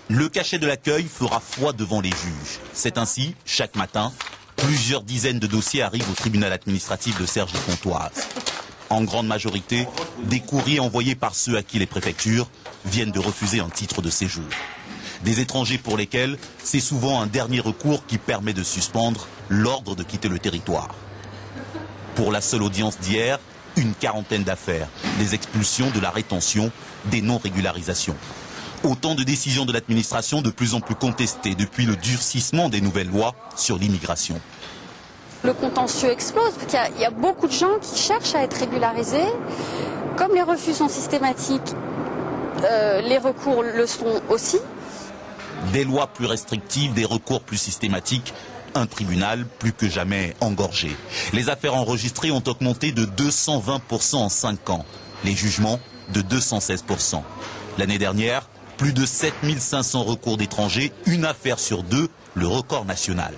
Le cachet de l'accueil fera foi devant les juges. C'est ainsi, chaque matin, plusieurs dizaines de dossiers arrivent au tribunal administratif de Cergy-Pontoise. En grande majorité, des courriers envoyés par ceux à qui les préfectures viennent de refuser un titre de séjour. Des étrangers pour lesquels c'est souvent un dernier recours qui permet de suspendre l'ordre de quitter le territoire. Pour la seule audience d'hier, une quarantaine d'affaires, des expulsions, de la rétention, des non-régularisations. Autant de décisions de l'administration de plus en plus contestées depuis le durcissement des nouvelles lois sur l'immigration. Le contentieux explose, parce qu'il y a beaucoup de gens qui cherchent à être régularisés. Comme les refus sont systématiques, les recours le sont aussi. Des lois plus restrictives, des recours plus systématiques, un tribunal plus que jamais engorgé. Les affaires enregistrées ont augmenté de 220% en 5 ans, les jugements de 216%. L'année dernière, plus de 7500 recours d'étrangers, une affaire sur 2, le record national.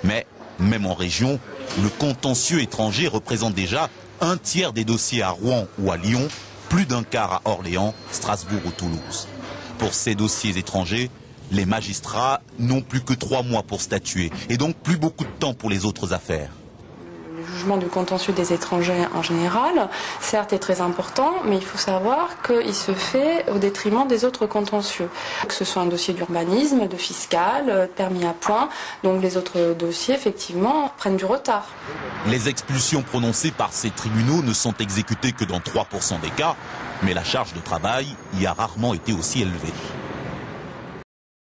Mais, même en région, le contentieux étranger représente déjà un tiers des dossiers à Rouen ou à Lyon, plus d'un quart à Orléans, Strasbourg ou Toulouse. Pour ces dossiers étrangers, les magistrats n'ont plus que 3 mois pour statuer et donc plus beaucoup de temps pour les autres affaires. Le jugement du contentieux des étrangers en général, certes, est très important, mais il faut savoir qu'il se fait au détriment des autres contentieux. Que ce soit un dossier d'urbanisme, de fiscal, permis à point, donc les autres dossiers, effectivement, prennent du retard. Les expulsions prononcées par ces tribunaux ne sont exécutées que dans 3% des cas, mais la charge de travail y a rarement été aussi élevée.